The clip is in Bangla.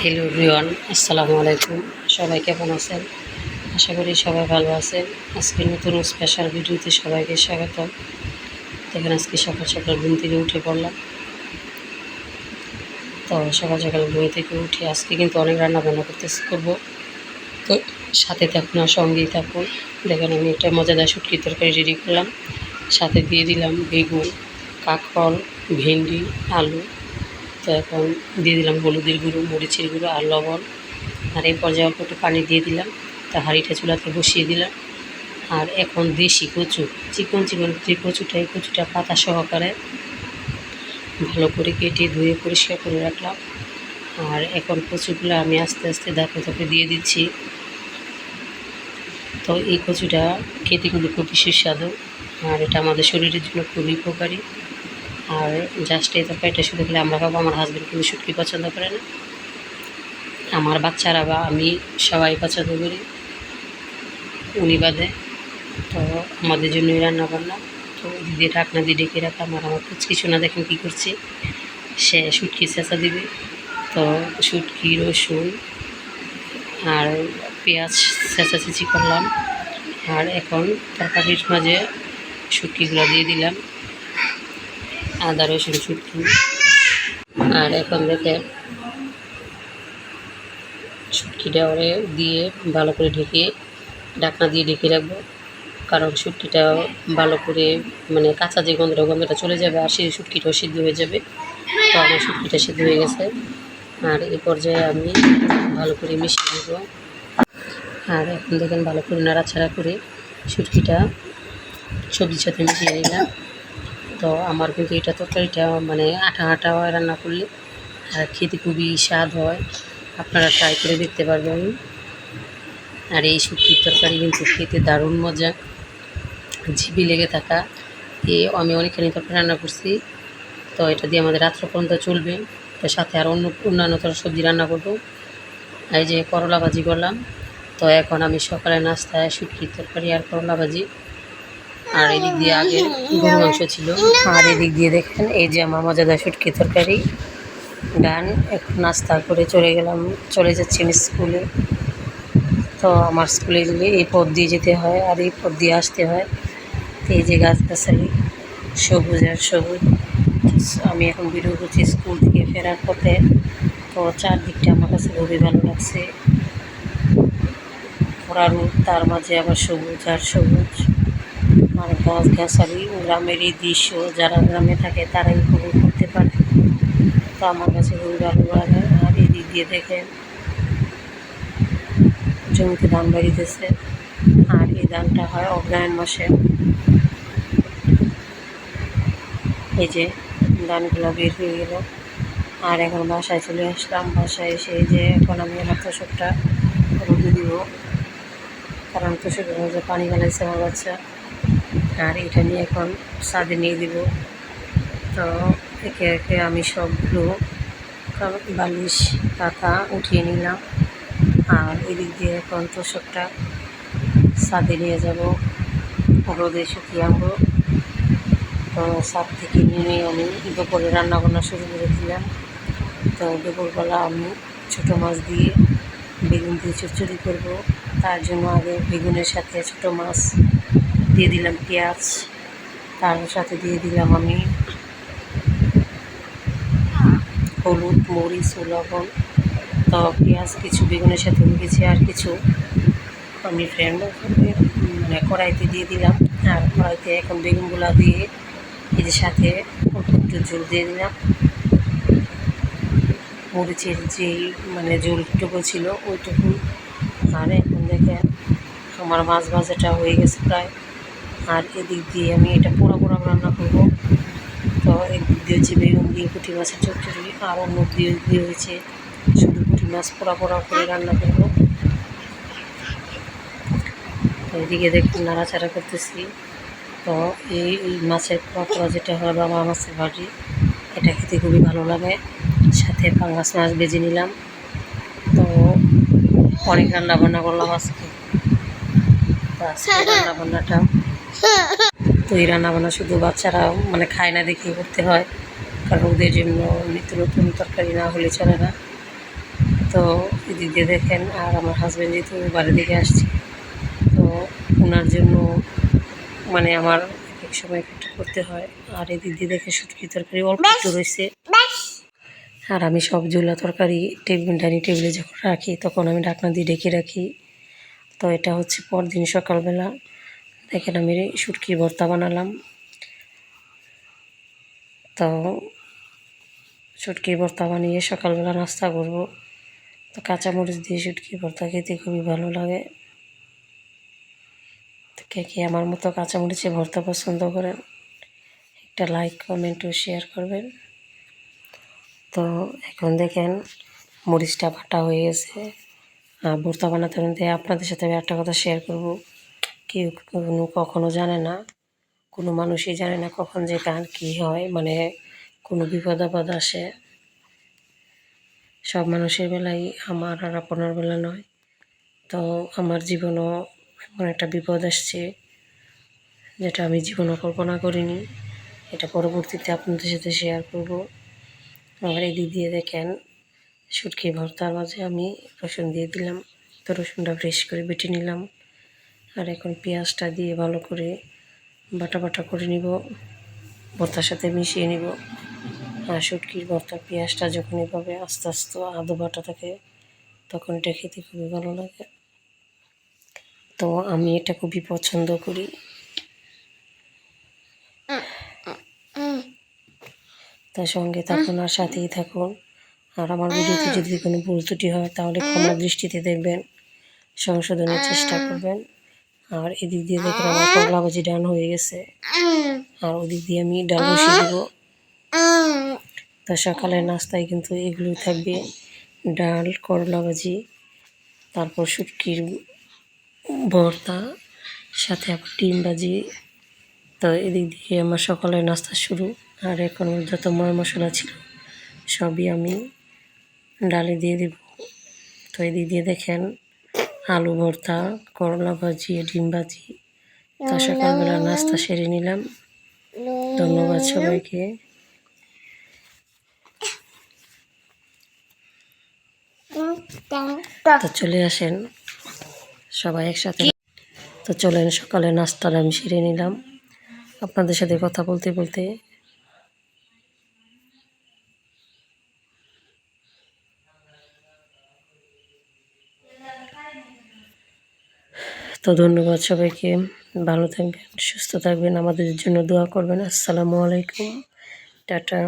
হ্যালো এভরিওয়ান, আসসালামু আলাইকুম। সবাই কেমন আছেন? আশা করি সবাই ভালো আছেন। আজকে নতুন স্পেশাল ভিডিওতে সবাইকে স্বাগতম। দেখেন আজকে সকাল সকাল ঘুম থেকে উঠে পড়লাম। তো সকাল সকাল ঘুম থেকে উঠে আজকে কিন্তু অনেক রান্নাবান্না করবো। তো সাথে থাকুন আর সঙ্গেই থাকুন। দেখেন আমি একটা মজাদার শুটকির তরকারি রেডি করলাম। সাথে দিয়ে দিলাম বেগুন, কাঁকরোল, ভেন্ডি, আলু। তো এখন দিয়ে দিলাম হলুদের গুঁড়ো, মরিচের গুঁড়ো আর লবণ। আর এই পর্যায়ে অল্প একটু পানি দিয়ে দিলাম। তা হাঁড়িটা চুলাতে বসিয়ে দিলাম। আর এখন দেশি কচু, চিকন চিকন যে কচুটা, এই কচুটা পাতা সহকারে ভালো করে কেটে ধুয়ে পরিষ্কার করে রাখলাম। আর এখন কচুগুলো আমি আস্তে আস্তে ধাপে ধাপে দিয়ে দিচ্ছি। তো এই কচুটা খেতে কিন্তু খুবই সুস্বাদু, আর এটা আমাদের শরীরের জন্য খুবই উপকারী। আর জাস্ট এই তরকারিটা শুধু খেলে আমরা খাবো। আমার হাজব্যান্ড কিন্তু শুটকি পছন্দ করে না, আমার বাচ্চারা বা আমি সবাই পছন্দ করি, উনি বাদে। তো আমাদের জন্যই রান্না বান্না। তো দিদি ঢাকনা দিয়ে ডেকে রাখলাম। আর আমার কিছু না, দেখেন কী করছি, সে শুটকি চেঁচা দিবে। তো শুটকি, রসুন আর পেঁয়াজ চেঁচাচেঁচি করলাম। আর এখন তরকারির মাঝে শুটকিগুলো দিয়ে দিলাম, আদা রসুন শুটকি। আর এখন দেখেন শুটকিটা ওরে দিয়ে ভালো করে ঢেকে ঢাকনা দিয়ে ঢেকে রাখবো। কারণ শুটকিটা ভালো করে মানে কাঁচা যে গন্ধটা চলে যাবে, আর সেই শুটকিটাও সিদ্ধ হয়ে যাবে। তো আমার শুটকিটা সিদ্ধ হয়ে গেছে। আর এই পর্যায়ে আমি ভালো করে মিশিয়ে দেব। আর এখন দেখেন ভালো করে নাড়াচাড়া করে শুটকিটা সবজির সাথে মিশিয়ে নিলাম। তো আমার কিন্তু এটা তরকারিটা মানে আঠা আঠা হয় রান্না করলে, আর খেতে খুবই স্বাদ হয়। আপনারা ট্রাই করে দেখতে পারবেন। আর এই শুটকির তরকারি কিন্তু খেতে দারুণ মজা, জিভে লেগে থাকা। আমি অনেকখানি তরকারি রান্না করছি। তো এটা দিয়ে আমাদের রাত্র পর্যন্ত চলবে। তো সাথে আর অন্যান্য সবজি রান্না করব। এই যে করলা ভাজি করলাম। তো এখন আমি সকালে নাস্তায় শুটকির তরকারি আর করলা ভাজি। আর এদিক দিয়ে আগে গরু মাংস ছিল। আর এদিক দিয়ে দেখেন এই যে আমার মজাদার শুটকির তরকারি ডান। এখন নাস্তা করে চলে যাচ্ছি আমি স্কুলে। তো আমার স্কুলে গেলে এই পথ দিয়ে যেতে হয় আর এই পথ দিয়ে আসতে হয়। তো এই যে গাছগাছালি সবুজ আর সবুজ। আমি এখন বেরিয়ে করছি স্কুল থেকে ফেরার পথে। তো চারদিকটা আমার কাছে খুবই ভালো লাগছে। খরা রোদ, তার মাঝে আবার সবুজ আর সবুজ আর গাছগাছালি। গ্রামের এই দৃশ্য যারা গ্রামে থাকে তারাই উপভোগ করতে পারে। তো আমার কাছে খুবই ভালো লাগে। আর এদিক দিয়ে দেখেন জমিতে ধান বাড়িতেছে। আর এই ধানটা হয় অগ্রহায়ণ মাসে। এই যে ধানগুলো বের হয়ে গেল। আর এখন বাসায় চলে আসলাম। বাসায় এসে এই যে এখন আমি আমার তোষকটা রোদে দিব, কারণ তোষকের মধ্যে পানি ফেলাইছে আমার বাচ্চা। আর এটা নিয়ে এখন ছাদে নিয়ে দিব। তো একে একে আমি সবগুলো বালিশ পাতা উঠিয়ে নিলাম। আর এদিক দিয়ে এখন তোষকটা ছাদে নিয়ে যাব, রোদে শুকিয়ে আনবো। তো ছাদ থেকে নিয়ে আমি দুপুরে রান্নাবান্না শুরু করে দিলাম। তো দুপুরবেলা আমি ছোটো মাছ দিয়ে বেগুন দিয়ে চচ্চড়ি করবো। তার জন্য আগে বেগুনের সাথে ছোটো মাছ দিয়ে দিলাম, পেঁয়াজ, তার সাথে দিয়ে দিলাম আমি হলুদ, মরিচ ও লবণ। তো পেঁয়াজ কিছু বেগুনের সাথে দিয়েছি, আর কিছু আমি মানে কড়াইতে দিয়ে দিলাম। আর কড়াইতে এখন বেগুনগুলো দিয়ে এদের সাথে অল্প একটু ঝোল দিয়ে দিলাম। মরিচের যেই মানে ঝোলটুকু ছিল ওইটুকু। আর এখন দেখেন আমার মাছ ভাজাটা হয়ে গেছে প্রায়। আর এদিক দিয়ে আমি এটা পোড়া পোড়া রান্না করবো। তো একদিক দিয়ে হচ্ছে বেগুন দিয়ে পুঁটি মাছের চচ্চড়ি, আর অন্য দিয়ে হয়েছে শুধু পুঁটি মাছ পোড়া পোড়া করে রান্না করবো। তো এদিকে দেখুন নাড়াচাড়া করতেছি। তো এই মাছের পোড়া পোড়া যেটা হয় বাবা মাছের বাড়ি, এটা খেতে খুবই ভালো লাগে। সাথে পাঙ্গাস মাছ ভেজে নিলাম। তো অনেক রান্নাবান্না করলাম আজকে। তো আজকে রান্নাবান্নাটা, তো এই রান্নাবান্না শুধু বাচ্চারা মানে খায় না দেখে করতে হয়, কারণ ওদের জন্য নিত্য নতুন তরকারি না হলে চলে না। তো তো এদিক দিয়ে দেখেন, আর আমার হাজব্যান্ড যেহেতু বাড়ির দিকে আসছে, তো ওনার জন্য মানে আমার এক সময় একটু করতে হয়। আর এদিক দিয়ে দেখে শুটকি তরকারি অল্প একটু রয়েছে। আর আমি সব জুলা তরকারি ডাইনিং টেবিলে যখন রাখি তখন আমি ঢাকনা দিয়ে ঢেকে রাখি। তো এটা হচ্ছে পরদিন সকালবেলা। দেখেন আমি শুটকির ভর্তা বানালাম। তো শুটকির ভর্তা বানিয়ে সকালবেলা নাস্তা করব। তো কাঁচামরিচ দিয়ে শুটকির ভর্তা খেতে খুবই ভালো লাগে। তো কে কে আমার মতো কাঁচামরিচের ভর্তা পছন্দ করেন, একটা লাইক কমেন্ট ও শেয়ার করবেন। তো এখন দেখেন মরিচটা বাটা হয়ে গেছে। ভর্তা বানাতে বানাতে আপনাদের সাথে আমি একটা কথা শেয়ার করব। কেউ কখনো জানে না, কোনো মানুষই জানে না কখন যে কার কী হয়, মানে কোনো বিপদ আপদ আসে। সব মানুষের বেলায়, আমার আর আপনার বেলা নয়। তো আমার জীবনও এমন একটা বিপদ আসছে যেটা আমি জীবনও কল্পনা করিনি। এটা পরবর্তীতে আপনাদের সাথে শেয়ার করব। আমার এদিক দিয়ে দেখেন শুটকি ভর্তার মাঝে আমি রসুন দিয়ে দিলাম। তো রসুনটা ফ্রেশ করে বেটে নিলাম। আর এখন পেঁয়াজটা দিয়ে ভালো করে বাটা বাটা করে নিব, ভর্তার সাথে মিশিয়ে নিব। আর শুটকির ভর্তা পেঁয়াজটা যখন এভাবে আস্তে আস্তে আদো বাটা থাকে তখন এটা খেতে খুবই ভালো লাগে। তো আমি এটা খুবই পছন্দ করি। তার সঙ্গে থাকুন আর সাথেই থাকুন। আর আমার ভিডিওতে যদি কোনো ভুল ত্রুটি হয় তাহলে ক্ষমার দৃষ্টিতে দেখবেন, সংশোধনের চেষ্টা করবেন। আর এদিক দিয়ে দেখেন আমার করলা ভাজি ডান হয়ে গেছে। আর ওদিক দিয়ে আমি ডাল বসিয়ে দেবো। তো সকালের নাস্তায় কিন্তু এগুলোই থাকবে, ডাল, করলা ভাজি, তারপর শুটকির ভর্তা, সাথে আবার ডিম ভাজি। তো এদিক দিয়ে আমার সকালের নাস্তা শুরু। আর এখন যত ময় মশলা ছিল সবই আমি ডালে দিয়ে দেব। তো এদিক দিয়ে দেখেন আলু ভর্তা, করলা ভাজি, ডিম ভাজি। তো সকালবেলা নাস্তা সেরে নিলাম। ধন্যবাদ সবাইকে। তো চলে আসেন সবাই একসাথে। তো চলেন সকালে নাস্তাটা আমি সেরে নিলাম আপনাদের সাথে কথা বলতে বলতে। তো ধন্যবাদ সবাইকে, ভালো থাকবেন, সুস্থ থাকবেন, আমাদের জন্য দোয়া করবেন। আসসালামু আলাইকুম, টাটা।